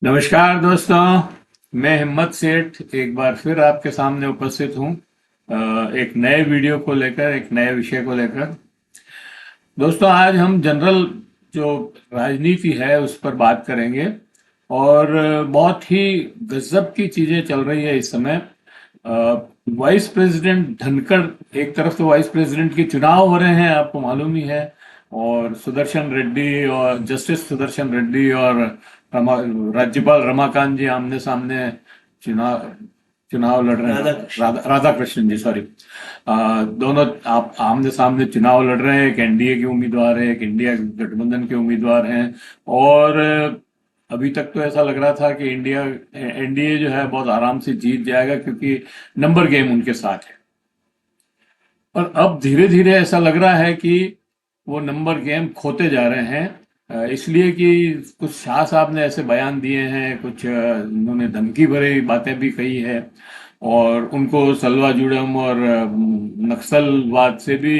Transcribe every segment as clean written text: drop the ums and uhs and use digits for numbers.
नमस्कार दोस्तों। मैं हिम्मत सेठ एक बार फिर आपके सामने उपस्थित हूँ एक नए वीडियो को लेकर, एक नए विषय को लेकर। दोस्तों, आज हम जनरल जो राजनीति है उस पर बात करेंगे। और बहुत ही गजब की चीजें चल रही है इस समय। वाइस प्रेसिडेंट धनखड़, एक तरफ तो वाइस प्रेसिडेंट के चुनाव हो रहे हैं, आपको मालूम ही है। और सुदर्शन रेड्डी और जस्टिस सुदर्शन रेड्डी और राज्यपाल रमाकांत जी आमने सामने चुनाव चुनाव लड़ रहे हैं। राधा कृष्णन जी, सॉरी। दोनों आप आमने सामने चुनाव लड़ रहे हैं। एक एनडीए के उम्मीदवार है, एक इंडिया गठबंधन के उम्मीदवार हैं। और अभी तक तो ऐसा लग रहा था कि एनडीए जो है बहुत आराम से जीत जाएगा, क्योंकि नंबर गेम उनके साथ है। और अब धीरे धीरे ऐसा लग रहा है कि वो नंबर गेम खोते जा रहे हैं। इसलिए कि कुछ शाह साहब ने ऐसे बयान दिए हैं, कुछ उन्होंने धमकी भरी बातें भी कही है। और उनको सलवा जुड़म और नक्सलवाद से भी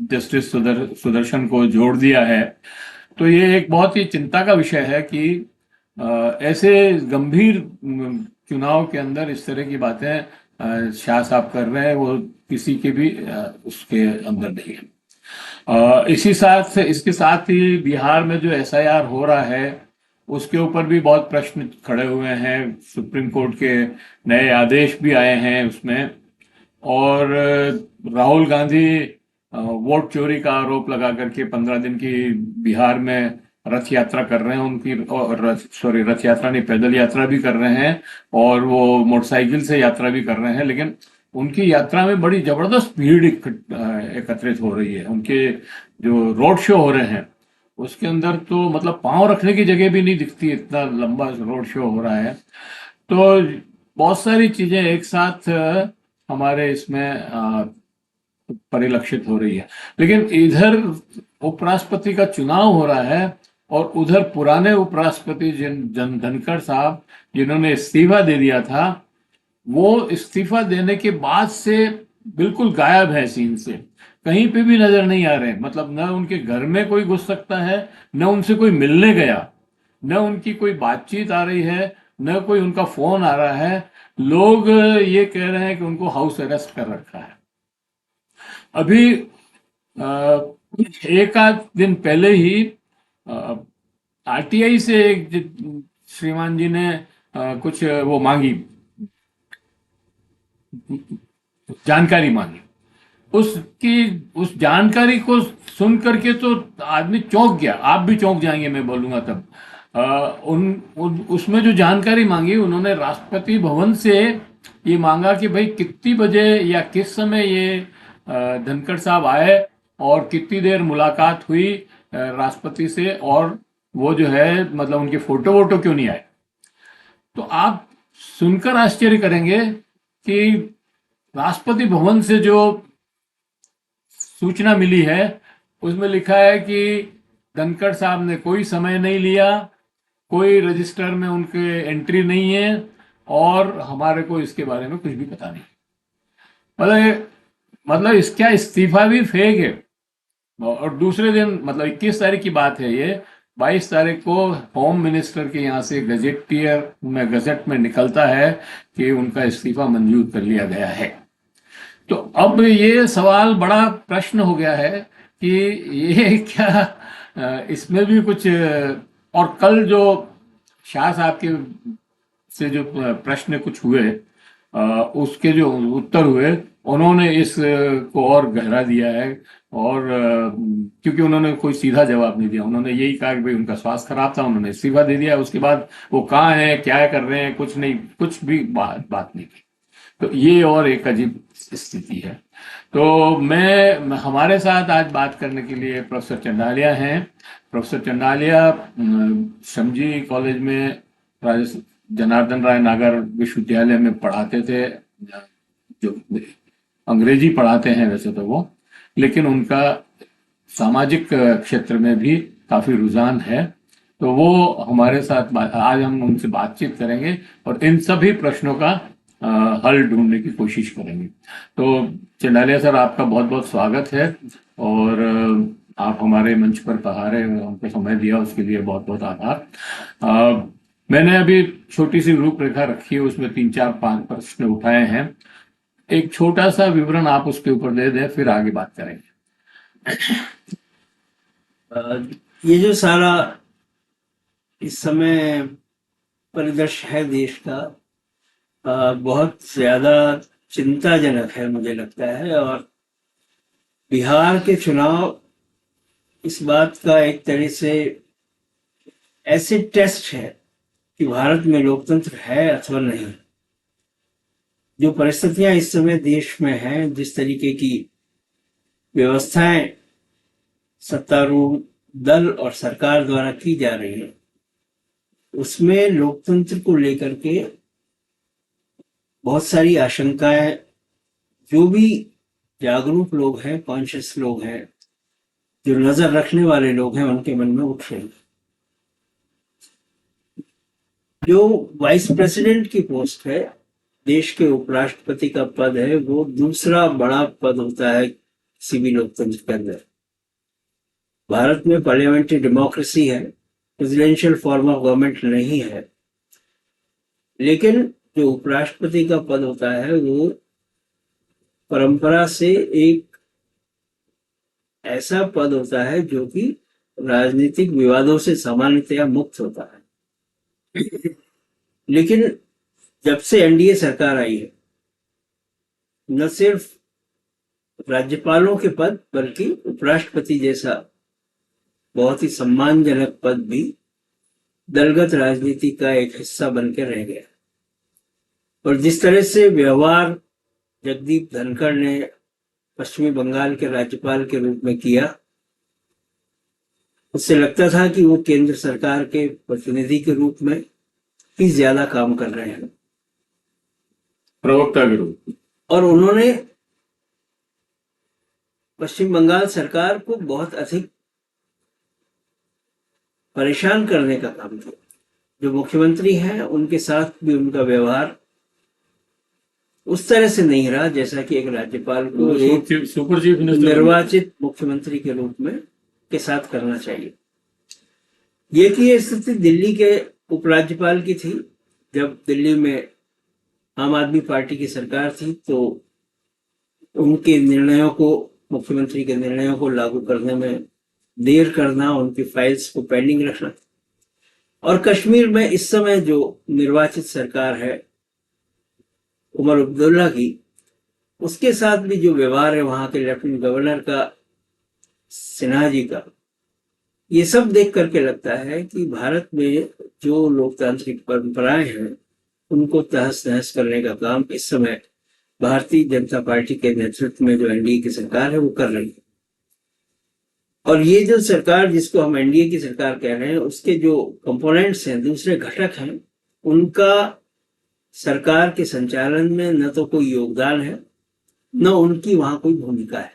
जस्टिस सुदर्शन को जोड़ दिया है। तो ये एक बहुत ही चिंता का विषय है कि ऐसे गंभीर चुनाव के अंदर इस तरह की बातें शाह साहब कर रहे हैं, वो किसी के भी उसके अंदर नहीं है। इसके साथ ही बिहार में जो एसआईआर हो रहा है उसके ऊपर भी बहुत प्रश्न खड़े हुए हैं। सुप्रीम कोर्ट के नए आदेश भी आए हैं उसमें। और राहुल गांधी वोट चोरी का आरोप लगा करके 15 दिन की बिहार में रथ यात्रा कर रहे हैं। रथ यात्रा नहीं, पैदल यात्रा भी कर रहे हैं। और वो मोटरसाइकिल से यात्रा भी कर रहे हैं। लेकिन उनकी यात्रा में बड़ी जबरदस्त भीड़ एकत्रित हो रही है। उनके जो रोड शो हो रहे हैं उसके अंदर तो मतलब पांव रखने की जगह भी नहीं दिखती, इतना लंबा रोड शो हो रहा है। तो बहुत सारी चीजें एक साथ हमारे इसमें परिलक्षित हो रही है। लेकिन इधर उपराष्ट्रपति का चुनाव हो रहा है और उधर पुराने उपराष्ट्रपति धनखड़ साहब, जिन्होंने इस्तीफा दे दिया था, वो इस्तीफा देने के बाद से बिल्कुल गायब है सीन से। कहीं पे भी नजर नहीं आ रहे। मतलब न उनके घर में कोई घुस सकता है, न उनसे कोई मिलने गया, न उनकी कोई बातचीत आ रही है, न कोई उनका फोन आ रहा है। लोग ये कह रहे हैं कि उनको हाउस अरेस्ट कर रखा है। अभी एक आध दिन पहले ही आरटीआई से एक श्रीमान जी ने कुछ वो मांगी, जानकारी मांगी। उसकी उस जानकारी को सुन करके तो आदमी चौंक गया। आप भी चौंक जाएंगे मैं बोलूंगा तब। उसमें जो जानकारी मांगी, उन्होंने राष्ट्रपति भवन से ये मांगा कि भाई कितनी बजे या किस समय ये धनखड़ साहब आए और कितनी देर मुलाकात हुई राष्ट्रपति से, और वो जो है मतलब उनके फोटो वोटो क्यों नहीं आए। तो आप सुनकर आश्चर्य करेंगे कि राष्ट्रपति भवन से जो सूचना मिली है उसमें लिखा है कि धनखड़ साहब ने कोई समय नहीं लिया, कोई रजिस्टर में उनके एंट्री नहीं है, और हमारे को इसके बारे में कुछ भी पता नहीं। मतलब इसका इस्तीफा भी फेक है। और दूसरे दिन, मतलब 21 तारीख की बात है ये, 22 तारीख को होम मिनिस्टर के यहाँ से गजट में निकलता है कि उनका इस्तीफा मंजूर कर लिया गया है। तो अब ये सवाल, बड़ा प्रश्न हो गया है कि ये क्या इसमें भी कुछ। और कल जो शाह साहब के से जो प्रश्न कुछ हुए, उसके जो उत्तर हुए, उन्होंने इस को और गहरा दिया है। और क्योंकि उन्होंने कोई सीधा जवाब नहीं दिया, उन्होंने यही कहा कि भाई उनका स्वास्थ्य खराब था, उन्होंने इस्तीफा दे दिया। उसके बाद वो कहाँ है, क्या कर रहे हैं, कुछ नहीं, कुछ भी बात नहीं की। तो ये और एक अजीब स्थिति है। तो मैं हमारे साथ आज बात करने के लिए प्रोफेसर चंडालिया हैं। प्रोफेसर चंडालिया श्रमजी कॉलेज में जनार्दन राय नागर विश्वविद्यालय में पढ़ाते थे। जो अंग्रेजी पढ़ाते हैं वैसे तो वो, लेकिन उनका सामाजिक क्षेत्र में भी काफी रुझान है। तो वो हमारे साथ आज हम उनसे बातचीत करेंगे और इन सभी प्रश्नों का हल ढूंढने की कोशिश करेंगे। तो चंडालिया सर, आपका बहुत बहुत स्वागत है। और आप हमारे मंच पर पधारे और हमको समय दिया, उसके लिए बहुत बहुत आभार। मैंने अभी छोटी सी रूपरेखा रखी है, उसमें 3 4 5 प्रश्न उठाए हैं। एक छोटा सा विवरण आप उसके ऊपर दे दें, फिर आगे बात करेंगे। ये जो सारा इस समय परिदृश्य है देश का, बहुत ज्यादा चिंताजनक है मुझे लगता है। और बिहार के चुनाव इस बात का एक तरह से ऐसे टेस्ट है कि भारत में लोकतंत्र है अथवा नहीं। जो परिस्थितियां इस समय देश में हैं, जिस तरीके की व्यवस्थाएं सत्तारूढ़ दल और सरकार द्वारा की जा रही है, उसमें लोकतंत्र को लेकर के बहुत सारी आशंकाएं जो भी जागरूक लोग हैं, कॉन्शियस लोग हैं, जो नजर रखने वाले लोग हैं, उनके मन में उठ रही है। जो वाइस प्रेसिडेंट की पोस्ट है, देश के उपराष्ट्रपति का पद है, वो दूसरा बड़ा पद होता है किसी भी लोकतंत्र के अंदर। भारत में पार्लियामेंट्री डेमोक्रेसी है, प्रेसिडेंशियल फॉर्म ऑफ गवर्नमेंट नहीं है, लेकिन जो उपराष्ट्रपति का पद होता है वो परंपरा से एक ऐसा पद होता है जो कि राजनीतिक विवादों से सामान्यतया मुक्त होता है। लेकिन जब से एनडीए सरकार आई है, न सिर्फ राज्यपालों के पद बल्कि उपराष्ट्रपति जैसा बहुत ही सम्मानजनक पद भी दलगत राजनीति का एक हिस्सा बनकर रह गया। और जिस तरह से व्यवहार जगदीप धनखड़ ने पश्चिमी बंगाल के राज्यपाल के रूप में किया, उससे लगता था कि वो केंद्र सरकार के प्रतिनिधि के रूप में ही ज्यादा काम कर रहे हैं, प्रवक्ता के रूप। और उन्होंने पश्चिम बंगाल सरकार को बहुत अधिक परेशान करने का काम किया। जो मुख्यमंत्री हैं उनके साथ भी उनका व्यवहार उस तरह से नहीं रहा जैसा कि एक राज्यपाल को एक सुपर चीफ निर्वाचित मुख्यमंत्री के रूप में के साथ करना चाहिए। ये कि ये स्थिति दिल्ली के उपराज्यपाल की थी। जब दिल्ली में आम आदमी पार्टी की सरकार थी तो उनके निर्णयों को, मुख्यमंत्री के निर्णयों को लागू करने में देर करना, उनकी फाइल्स को पेंडिंग रखना। और कश्मीर में इस समय जो निर्वाचित सरकार है उमर अब्दुल्ला की, उसके साथ भी जो व्यवहार है वहां के लेफ्टिनेंट गवर्नर का, सिन्हा जी का, ये सब देख करके लगता है कि भारत में जो लोकतांत्रिक परंपराएं हैं उनको तहस नहस करने का काम इस समय भारतीय जनता पार्टी के नेतृत्व में जो एनडीए की सरकार है वो कर रही है। और ये जो सरकार जिसको हम एनडीए की सरकार कह रहे हैं, उसके जो कंपोनेंट्स हैं, दूसरे घटक हैं, उनका सरकार के संचालन में न तो कोई योगदान है, न उनकी वहां कोई भूमिका है।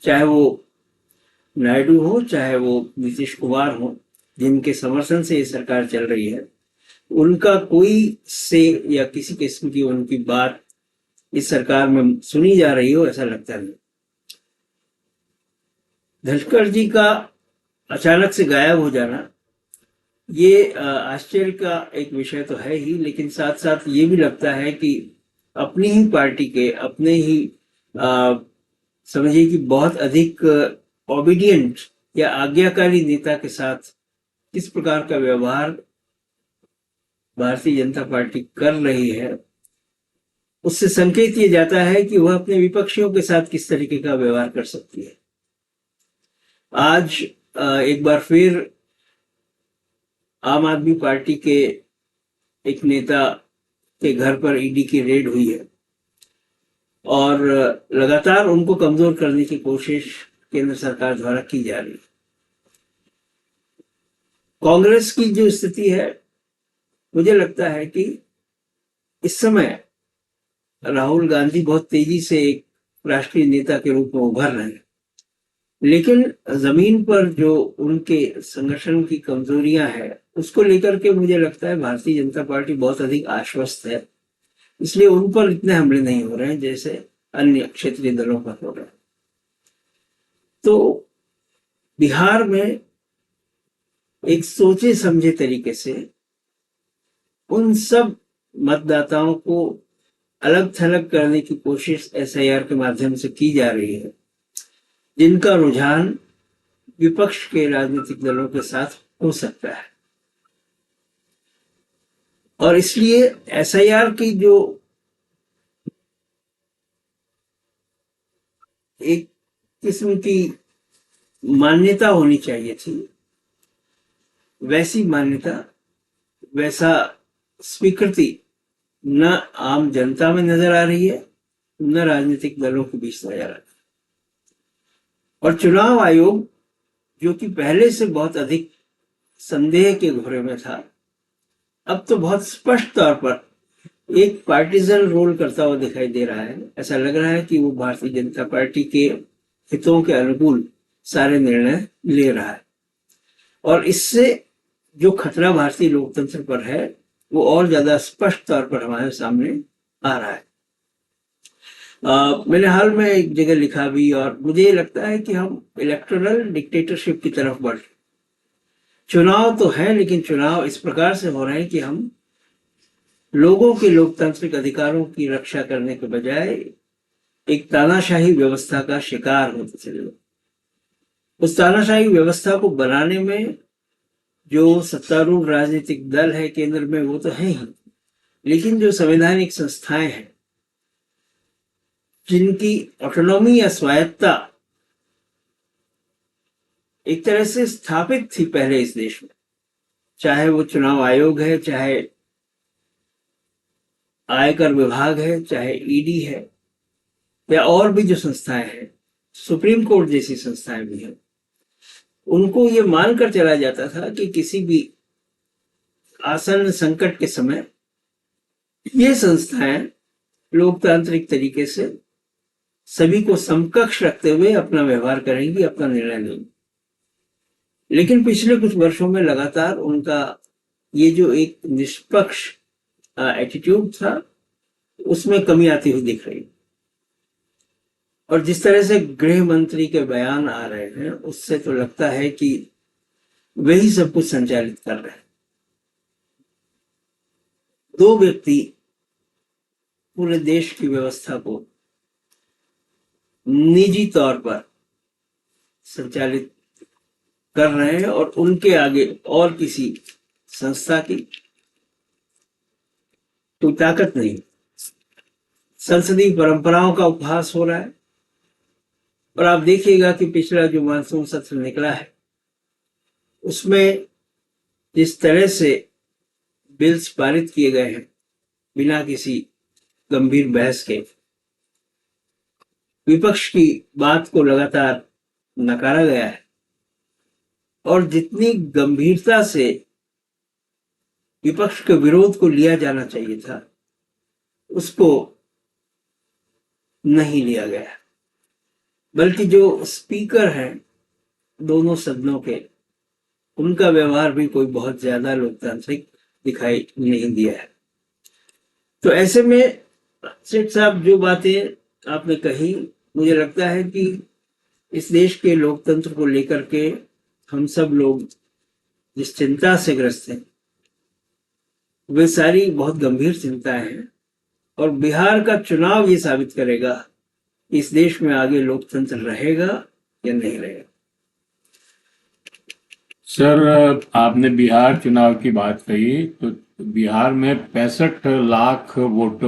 चाहे वो नायडू हो, चाहे वो नीतीश कुमार हो, जिनके समर्थन से ये सरकार चल रही है, उनका कोई से या किसी किस्म की उनकी बात इस सरकार में सुनी जा रही हो, ऐसा लगता नहीं। धनखड़ जी का अचानक से गायब हो जाना ये आश्चर्य का एक विषय तो है ही, लेकिन साथ साथ ये भी लगता है कि अपनी ही पार्टी के, अपने ही समझिए कि बहुत अधिक ओबीडियंट या आज्ञाकारी नेता के साथ किस प्रकार का व्यवहार भारतीय जनता पार्टी कर रही है, उससे संकेत ये जाता है कि वह अपने विपक्षियों के साथ किस तरीके का व्यवहार कर सकती है। आज एक बार फिर आम आदमी पार्टी के एक नेता के घर पर ईडी की रेड हुई है और लगातार उनको कमजोर करने की कोशिश केंद्र सरकार द्वारा की जा रही है। कांग्रेस की जो स्थिति है, मुझे लगता है कि इस समय राहुल गांधी बहुत तेजी से एक राष्ट्रीय नेता के रूप में उभर रहे हैं, लेकिन जमीन पर जो उनके संगठन की कमजोरियां हैं उसको लेकर के मुझे लगता है भारतीय जनता पार्टी बहुत अधिक आश्वस्त है, इसलिए उन पर इतने हमले नहीं हो रहे हैं जैसे अन्य क्षेत्रीय दलों पर हो रहे हैं। तो बिहार में एक सोचे समझे तरीके से उन सब मतदाताओं को अलग थलग करने की कोशिश एसआईआर के माध्यम से की जा रही है, जिनका रुझान विपक्ष के राजनीतिक दलों के साथ हो सकता है। और इसलिए एसआईआर की जो एक किस्म की मान्यता होनी चाहिए थी, वैसी मान्यता, वैसा स्वीकृति न आम जनता में नजर आ रही है, न राजनीतिक दलों के बीच नजर आ रही है। और चुनाव आयोग, जो कि पहले से बहुत अधिक संदेह के घोरे में था, अब तो बहुत स्पष्ट तौर पर एक पार्टिजन रोल करता हुआ दिखाई दे रहा है। ऐसा लग रहा है कि वो भारतीय जनता पार्टी के हितों के अनुकूल सारे निर्णय ले रहा है, और इससे जो खतरा भारतीय लोकतंत्र पर है वो और ज्यादा स्पष्ट तौर पर हमारे सामने आ रहा है। मैंने हाल में एक जगह लिखा भी, और मुझे लगता है कि हम इलेक्टोरल डिक्टेटरशिप की तरफ बढ़, चुनाव तो है लेकिन चुनाव इस प्रकार से हो रहे हैं कि हम लोगों के लोकतांत्रिक अधिकारों की रक्षा करने के बजाय एक तानाशाही व्यवस्था का शिकार होते चले गए। उस तानाशाही व्यवस्था को बनाने में जो सत्तारूढ़ राजनीतिक दल है केंद्र में वो तो है ही, लेकिन जो संवैधानिक संस्थाएं हैं जिनकी ऑटोनॉमी या स्वायत्ता एक तरह से स्थापित थी पहले इस देश में, चाहे वो चुनाव आयोग है, चाहे आयकर विभाग है, चाहे ईडी है, या और भी जो संस्थाएं हैं, सुप्रीम कोर्ट जैसी संस्थाएं भी हैं, उनको ये मानकर चला जाता था कि किसी भी आसन्न संकट के समय ये संस्थाएं लोकतांत्रिक तरीके से सभी को समकक्ष रखते हुए अपना व्यवहार करेंगी, अपना निर्णय लेंगी। लेकिन पिछले कुछ वर्षों में लगातार उनका ये जो एक निष्पक्ष एटीट्यूड था उसमें कमी आती हुई दिख रही। और जिस तरह से गृह मंत्री के बयान आ रहे हैं उससे तो लगता है कि वही सब कुछ संचालित कर रहे हैं। दो व्यक्ति पूरे देश की व्यवस्था को निजी तौर पर संचालित कर रहे हैं और उनके आगे और किसी संस्था की कोई ताकत नहीं। संसदीय परंपराओं का उपहास हो रहा है। और आप देखिएगा कि पिछला जो मानसून सत्र निकला है उसमें जिस तरह से बिल्स पारित किए गए हैं बिना किसी गंभीर बहस के, विपक्ष की बात को लगातार नकारा गया है, और जितनी गंभीरता से विपक्ष के विरोध को लिया जाना चाहिए था उसको नहीं लिया गया, बल्कि जो स्पीकर हैं दोनों सदनों के, उनका व्यवहार भी कोई बहुत ज्यादा लोकतांत्रिक दिखाई नहीं दिया है। तो ऐसे में सेठ साहब जो बातें आपने कही, मुझे लगता है कि इस देश के लोकतंत्र को लेकर के हम सब लोग जिस चिंता से ग्रस्त हैं वे सारी बहुत गंभीर चिंताएं हैं, और बिहार का चुनाव ये साबित करेगा कि इस देश में आगे लोकतंत्र रहेगा या नहीं रहेगा। सर, आपने बिहार चुनाव की बात कही, तो बिहार में 65 लाख वोट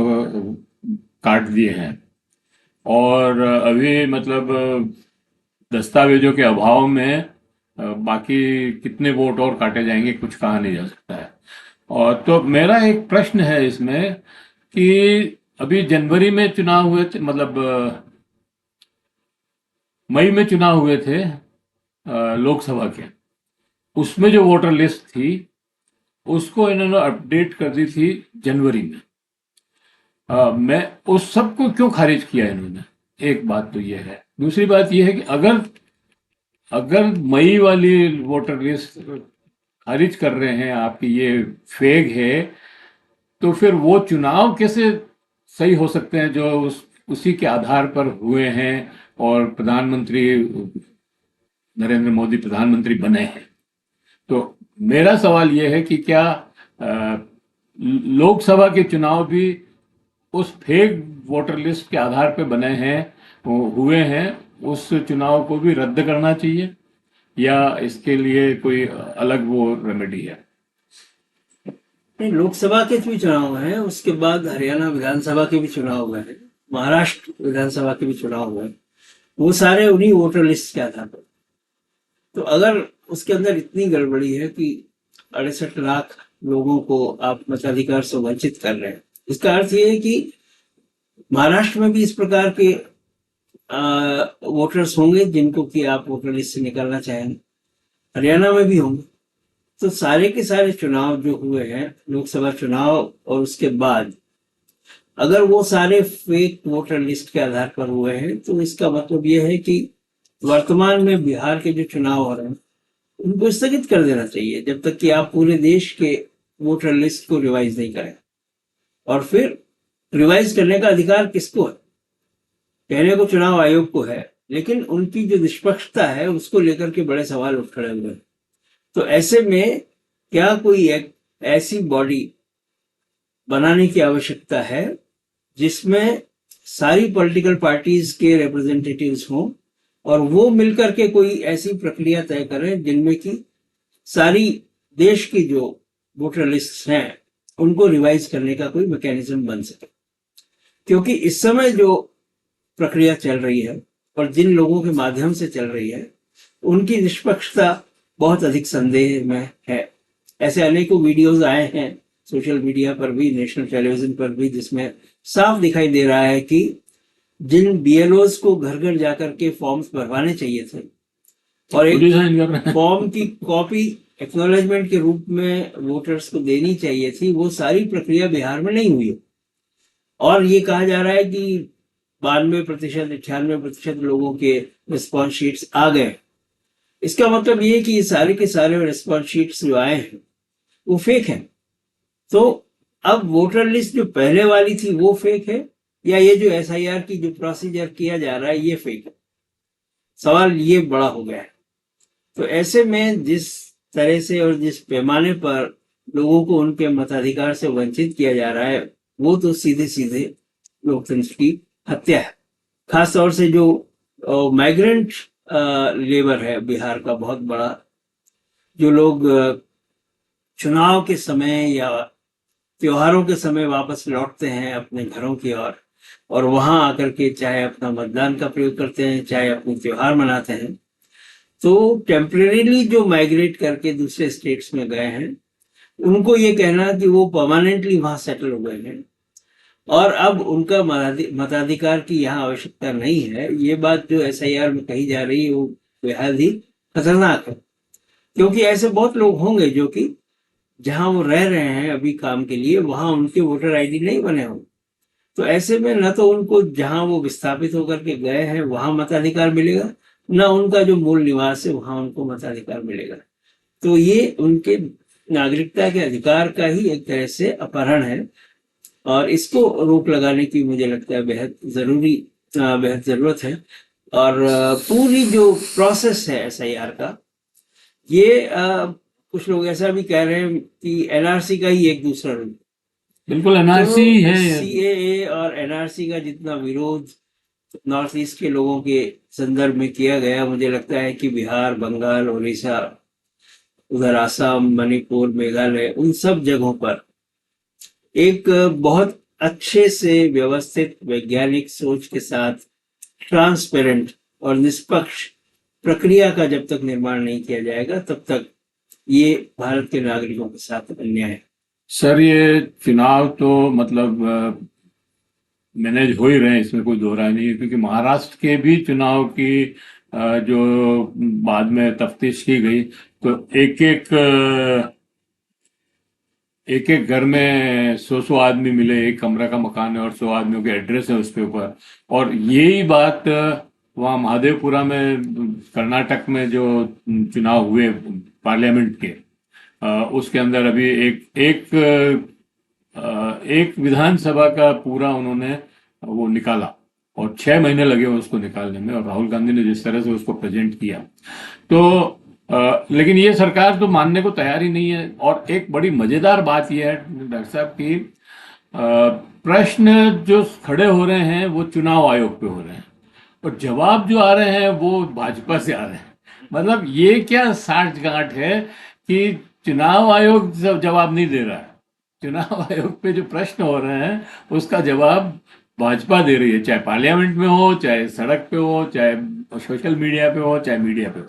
काट दिए हैं, और अभी मतलब दस्तावेजों के अभाव में बाकी कितने वोट और काटे जाएंगे कुछ कहा नहीं जा सकता है। और तो मेरा एक प्रश्न है इसमें कि अभी जनवरी में चुनाव हुए थे, मतलब मई में चुनाव हुए थे लोकसभा के, उसमें जो वोटर लिस्ट थी उसको इन्होंने अपडेट कर दी थी जनवरी में। मैं उस सब को क्यों खारिज किया इन्होंने, एक बात तो ये है। दूसरी बात ये है कि अगर मई वाली वोटर लिस्ट खारिज कर रहे हैं आपकी, ये फेक है, तो फिर वो चुनाव कैसे सही हो सकते हैं जो उसी के आधार पर हुए हैं और प्रधानमंत्री नरेंद्र मोदी प्रधानमंत्री बने हैं। तो मेरा सवाल यह है कि क्या लोकसभा के चुनाव भी उस फेक वोटर लिस्ट के आधार पर बने हैं, हुए हैं, उस चुनाव को भी रद्द करना चाहिए या इसके लिए कोई अलग वो रेमेडी है? नहीं, लोकसभा के भी चुनाव हुए हैं, उसके बाद हरियाणा विधानसभा के भी चुनाव हुए हैं, महाराष्ट्र विधानसभा के भी चुनाव हुए हैं। वो सारे उन्हीं वोटर लिस्ट के आधार पर। तो अगर उसके अंदर इतनी गड़बड़ी है कि 68 लाख लोगों को आप मताधिकार से वंचित कर रहे हैं, इसका अर्थ ये है कि महाराष्ट्र में भी इस प्रकार के वोटर्स होंगे जिनको कि आप वोटर लिस्ट से निकालना चाहेंगे, हरियाणा में भी होंगे। तो सारे के सारे चुनाव जो हुए हैं, लोकसभा चुनाव और उसके बाद, अगर वो सारे फेक वोटर लिस्ट के आधार पर हुए हैं, तो इसका मतलब ये है कि वर्तमान में बिहार के जो चुनाव हो रहे हैं उनको स्थगित कर देना चाहिए जब तक कि आप पूरे देश के वोटर लिस्ट को रिवाइज नहीं करें। और फिर रिवाइज करने का अधिकार किसको है? कहने को चुनाव आयोग को है, लेकिन उनकी जो निष्पक्षता है उसको लेकर के बड़े सवाल उठ खड़े हुए हैं। तो ऐसे में क्या कोई एक ऐसी बॉडी बनाने की आवश्यकता है जिसमें सारी पॉलिटिकल पार्टीज के रिप्रेजेंटेटिव्स हों और वो मिलकर के कोई ऐसी प्रक्रिया तय करें जिनमें कि सारी देश की जो वोटर लिस्ट हैं उनको रिवाइज करने का कोई मैकेनिज्म बन सके। क्योंकि इस समय जो प्रक्रिया चल रही है और जिन लोगों के माध्यम से चल रही है उनकी निष्पक्षता बहुत अधिक संदेह में है। ऐसे अनेकों वीडियोस आए हैं सोशल मीडिया पर भी, नेशनल टेलीविजन पर भी, जिसमें साफ दिखाई दे रहा है कि जिन बीएलओज को घर घर जाकर के फॉर्म्स भरवाने चाहिए थे और एक फॉर्म की कॉपी एक्नॉलेजमेंट के रूप में वोटर्स को देनी चाहिए थी, वो सारी प्रक्रिया बिहार में नहीं हुई। और ये कहा जा रहा है कि 92%, 98% लोगों के रिस्पॉन्स शीट्स आ गए। इसका मतलब ये है कि ये सारे के सारे रिस्पॉन्स शीट्स जो आए हैं वो फेक हैं। तो अब वोटर लिस्ट जो पहले वाली थी वो फेक है या ये जो एसआईआर की जो प्रोसीजर किया जा रहा है ये फेक है? सवाल ये बड़ा हो गया है। तो ऐसे में जिस तरह से और जिस पैमाने पर लोगों को उनके मताधिकार से वंचित किया जा रहा है वो तो सीधे सीधे लोकतंत्र की हत्या है। खासतौर से जो माइग्रेंट लेबर है बिहार का बहुत बड़ा, जो लोग चुनाव के समय या त्योहारों के समय वापस लौटते हैं अपने घरों की ओर और वहां आकर के चाहे अपना मतदान का प्रयोग करते हैं चाहे अपने त्योहार मनाते हैं, तो टेम्परेरीली जो माइग्रेट करके दूसरे स्टेट्स में गए हैं उनको ये कहना कि वो परमानेंटली वहां सेटल हो गए हैं और अब उनका मताधिकार की यहाँ आवश्यकता नहीं है, ये बात जो एसआईआर में कही जा रही है वो बेहद ही खतरनाक है। क्योंकि ऐसे बहुत लोग होंगे जो कि जहां वो रह रहे हैं अभी काम के लिए वहां उनके वोटर आईडी नहीं बने होंगे। तो ऐसे में न तो उनको जहां वो विस्थापित होकर के गए हैं वहां मताधिकार मिलेगा, न उनका जो मूल निवास है वहां उनको मताधिकार मिलेगा। तो ये उनके नागरिकता के अधिकार का ही एक तरह से अपहरण है और इसको रोक लगाने की मुझे लगता है बेहद जरूरत है। और पूरी जो प्रोसेस है एसआईआर का, ये कुछ लोग ऐसा भी कह रहे हैं कि एनआरसी का ही एक दूसरा रूप। बिल्कुल एनआरसी तो है। सीएए और एनआरसी का जितना विरोध नॉर्थ ईस्ट के लोगों के संदर्भ में किया गया, मुझे लगता है कि बिहार, बंगाल, उड़ीसा, उधर आसाम, मणिपुर, मेघालय, उन सब जगहों पर एक बहुत अच्छे से व्यवस्थित वैज्ञानिक सोच के साथ ट्रांसपेरेंट और निष्पक्ष प्रक्रिया का जब तक निर्माण नहीं किया जाएगा तब तक ये भारत के नागरिकों के साथ अन्याय है। सर ये चुनाव तो मतलब मैनेज हो ही रहे हैं, इसमें कोई दो राय नहीं है, क्योंकि महाराष्ट्र के भी चुनाव की जो बाद में तफ्तीश की गई तो एक एक घर में 100 आदमी मिले, एक कमरा का मकान है और 100 आदमियों के एड्रेस है उसके ऊपर। और यही बात वहाँ महादेवपुरा में कर्नाटक में जो चुनाव हुए पार्लियामेंट के, उसके अंदर अभी एक विधानसभा का पूरा उन्होंने वो निकाला और 6 महीने लगे उसको निकालने में, और राहुल गांधी ने जिस तरह से उसको प्रेजेंट किया, तो लेकिन ये सरकार तो मानने को तैयार ही नहीं है। और एक बड़ी मजेदार बात यह है डॉक्टर साहब की प्रश्न जो खड़े हो रहे हैं वो चुनाव आयोग पे हो रहे हैं, और जवाब जो आ रहे हैं वो भाजपा से आ रहे हैं। मतलब ये क्या साठ गांठ है कि चुनाव आयोग जवाब नहीं दे रहा है, चुनाव आयोग पे जो प्रश्न हो रहे हैं उसका जवाब भाजपा दे रही है, चाहे पार्लियामेंट में हो, चाहे सड़क पे हो, चाहे सोशल मीडिया पे हो, चाहे मीडिया पे हो,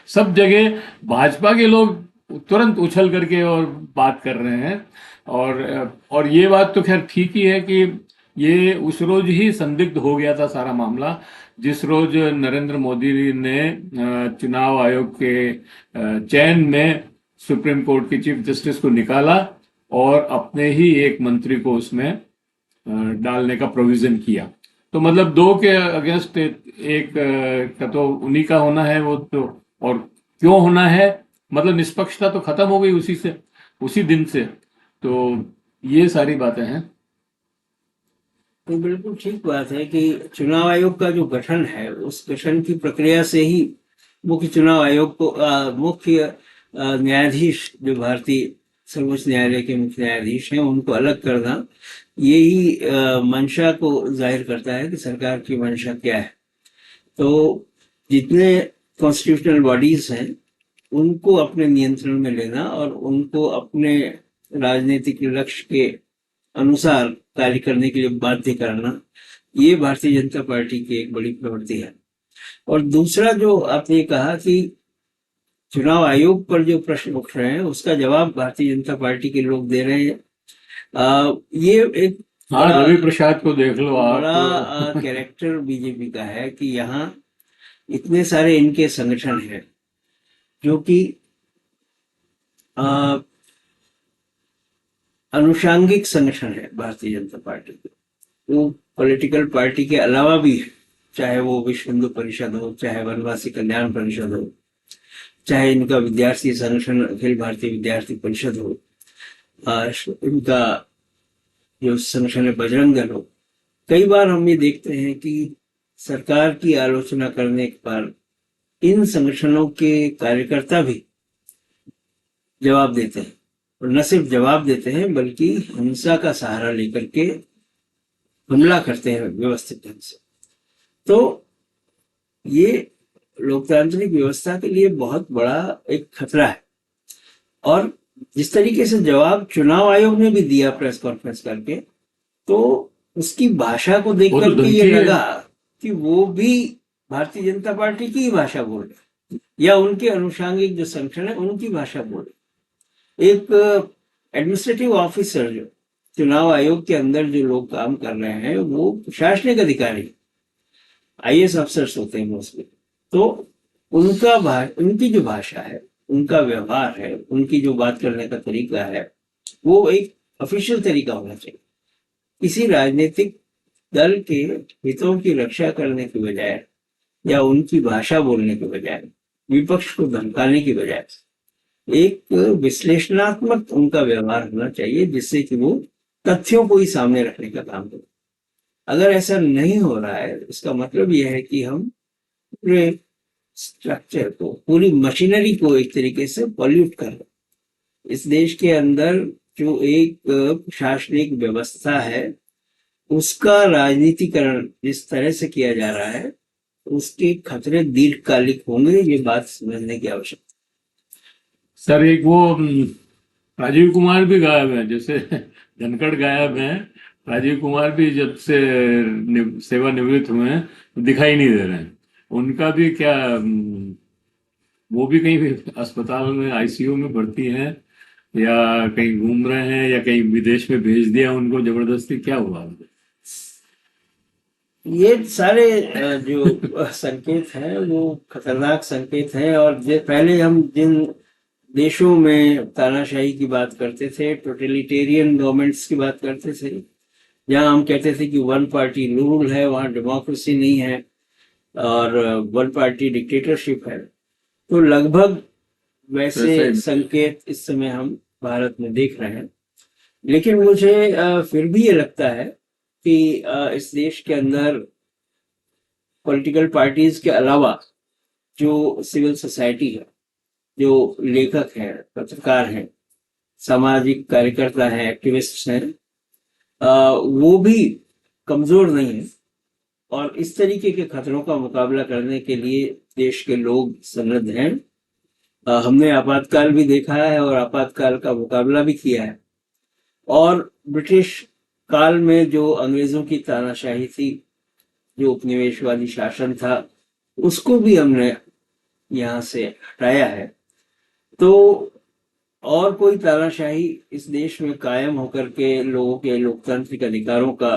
सब जगह भाजपा के लोग तुरंत उछल करके और बात कर रहे हैं। और ये बात तो खैर ठीक ही है कि ये उस रोज ही संदिग्ध हो गया था सारा मामला, जिस रोज नरेंद्र मोदी ने चुनाव आयोग के चयन में सुप्रीम कोर्ट के चीफ जस्टिस को निकाला और अपने ही एक मंत्री को उसमें डालने का प्रोविजन किया। तो मतलब दो के अगेंस्ट एक का तो उन्हीं का होना है वो तो, और क्यों होना है, मतलब निष्पक्षता तो खत्म हो गई उसी दिन से। तो ये सारी बातें हैं। तो बिल्कुल ठीक बात है कि चुनाव आयोग का जो गठन है उस गठन की प्रक्रिया से ही मुख्य चुनाव आयोग को मुख्य न्यायाधीश जो भारतीय सर्वोच्च न्यायालय के मुख्य न्यायाधीश हैं उनको अलग करना, यही मंशा को जाहिर करता है कि सरकार की मंशा क्या है। तो जितने कॉन्स्टिट्यूशनल बॉडीज हैं उनको अपने नियंत्रण में लेना और उनको अपने राजनीतिक लक्ष्य के अनुसार कार्य करने के लिए बाध्य करना, ये भारतीय जनता पार्टी की एक बड़ी प्रवृत्ति है। और दूसरा जो आपने कहा कि चुनाव आयोग पर जो प्रश्न उठ रहे हैं उसका जवाब भारतीय जनता पार्टी के लोग दे रहे हैं, ये एक हाँ, रवि प्रसाद को देख लो आप, बड़ा कैरेक्टर बीजेपी का है कि यहाँ इतने सारे इनके संगठन हैं जो कि अनुषांगिक संगठन है भारतीय जनता पार्टी के, वो पॉलिटिकल पार्टी के अलावा भी है, चाहे वो विश्व हिंदू परिषद हो, चाहे वनवासी कल्याण परिषद हो, चाहे इनका विद्यार्थी संगठन अखिल भारतीय विद्यार्थी परिषद हो, इनका जो संगठन है बजरंग दल हो। कई बार हम ये देखते हैं कि सरकार की आलोचना करने के बाद इन संगठनों के कार्यकर्ता भी जवाब देते हैं, और न सिर्फ जवाब देते हैं बल्कि हिंसा का सहारा लेकर के हमला करते हैं व्यवस्थित ढंग से। तो ये लोकतांत्रिक व्यवस्था के लिए बहुत बड़ा एक खतरा है। और जिस तरीके से जवाब चुनाव आयोग ने भी दिया प्रेस कॉन्फ्रेंस करके, तो उसकी भाषा को देख करके ये लगा कि वो भी भारतीय जनता पार्टी की ही भाषा बोल रहे या उनके अनुषांगिक जो संगठन है उनकी भाषा बोल रहे। एक एडमिनिस्ट्रेटिव ऑफिसर जो चुनाव आयोग के अंदर जो लोग काम कर रहे हैं वो प्रशासनिक अधिकारी IAS अफसर्स होते हैं मोस्टली, तो उनकी जो भाषा है, उनका व्यवहार है, उनकी जो बात करने का तरीका है, वो एक ऑफिशियल तरीका होना चाहिए। किसी राजनीतिक दल के हितों की रक्षा करने के बजाय या उनकी भाषा बोलने के बजाय, विपक्ष को धमकाने की बजाय एक विश्लेषणात्मक उनका व्यवहार होना चाहिए, जिससे कि वो तथ्यों को ही सामने रखने का काम करें। अगर ऐसा नहीं हो रहा है, इसका मतलब यह है कि हम पूरे स्ट्रक्चर को, पूरी मशीनरी को एक तरीके से पॉल्यूट कर रहे हैं। इस देश के अंदर जो एक प्रशासनिक व्यवस्था है उसका राजनीतिकरण जिस तरह से किया जा रहा है, उसके खतरे दीर्घकालिक होंगे, ये बात समझने की आवश्यकता। सर एक वो राजीव कुमार भी गायब है, जैसे धनखड़ गायब हैं, राजीव कुमार भी जब से सेवानिवृत्त हुए हैं दिखाई नहीं दे रहे हैं। उनका भी क्या, वो भी कहीं भी अस्पताल में ICU में भर्ती हैं या कहीं घूम रहे हैं या कहीं विदेश में भेज दिया उनको जबरदस्ती, क्या हुआ? ये सारे जो संकेत हैं वो खतरनाक संकेत हैं। और पहले हम जिन देशों में तानाशाही की बात करते थे, टोटलिटेरियन गवर्नमेंट्स की बात करते थे, जहां हम कहते थे कि वन पार्टी रूल है, वहां डेमोक्रेसी नहीं है और वन पार्टी डिक्टेटरशिप है, तो लगभग वैसे संकेत इस समय हम भारत में देख रहे हैं। लेकिन मुझे फिर भी ये लगता है कि इस देश के अंदर पॉलिटिकल पार्टीज के अलावा जो सिविल सोसाइटी है, जो लेखक हैं, पत्रकार हैं, सामाजिक कार्यकर्ता हैं, एक्टिविस्ट हैं, वो भी कमजोर नहीं है और इस तरीके के खतरों का मुकाबला करने के लिए देश के लोग सन्नद्ध हैं। हमने आपातकाल भी देखा है और आपातकाल का मुकाबला भी किया है और ब्रिटिश काल में जो अंग्रेजों की तानाशाही थी, जो उपनिवेशवादी शासन था, उसको भी हमने यहाँ से हटाया है। तो और कोई तानाशाही इस देश में कायम होकर के लोगों के लोकतांत्रिक अधिकारों का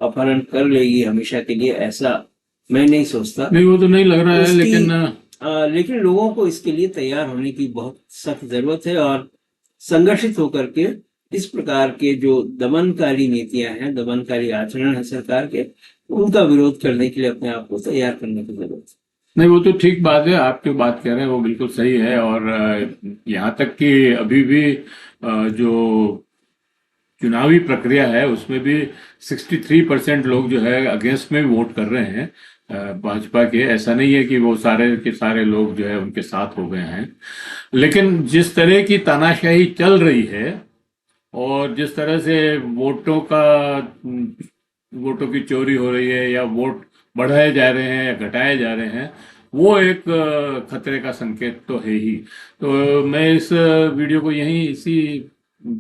अपहरण कर लेगी हमेशा के लिए, ऐसा मैं नहीं सोचता। नहीं, वो तो नहीं लग रहा है, लेकिन लेकिन लोगों को इसके लिए तैयार होने की बहुत सख्त जरूरत है और संगठित होकर के इस प्रकार के जो दमनकारी नीतियां हैं, दमनकारी आचरण है सरकार के, उनका विरोध करने के लिए अपने आप को तैयार करने की जरूरत है। नहीं, वो तो ठीक बात है, आप जो बात कह रहे हैं वो बिल्कुल सही है। और यहाँ तक कि अभी भी जो चुनावी प्रक्रिया है उसमें भी 63% लोग जो है अगेंस्ट में वोट कर रहे हैं भाजपा के। ऐसा नहीं है कि वो सारे के सारे लोग जो है उनके साथ हो गए हैं, लेकिन जिस तरह की तानाशाही चल रही है और जिस तरह से वोटों की चोरी हो रही है या वोट बढ़ाए जा रहे हैं या घटाए जा रहे हैं, वो एक खतरे का संकेत तो है ही। तो मैं इस वीडियो को यहीं इसी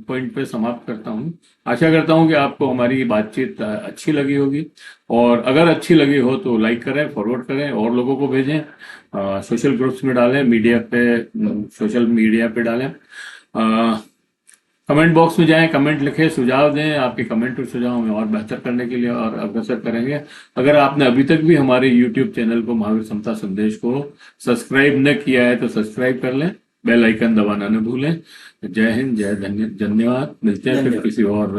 पॉइंट पे समाप्त करता हूँ। आशा करता हूँ कि आपको हमारी बातचीत अच्छी लगी होगी, और अगर अच्छी लगी हो तो लाइक करें, फॉरवर्ड करें और लोगों को भेजें, सोशल ग्रुप्स में डालें, सोशल मीडिया पे डालें। कमेंट बॉक्स में जाएं, कमेंट लिखें, सुझाव दें। आपके कमेंट और सुझाव हमें और बेहतर करने के लिए और अग्रसर करेंगे। अगर आपने अभी तक भी हमारे YouTube चैनल को महावीर समता संदेश को सब्सक्राइब न किया है तो सब्सक्राइब कर लें, बेल आइकन दबाना न भूलें। जय हिंद, धन्यवाद। मिलते हैं फिर किसी और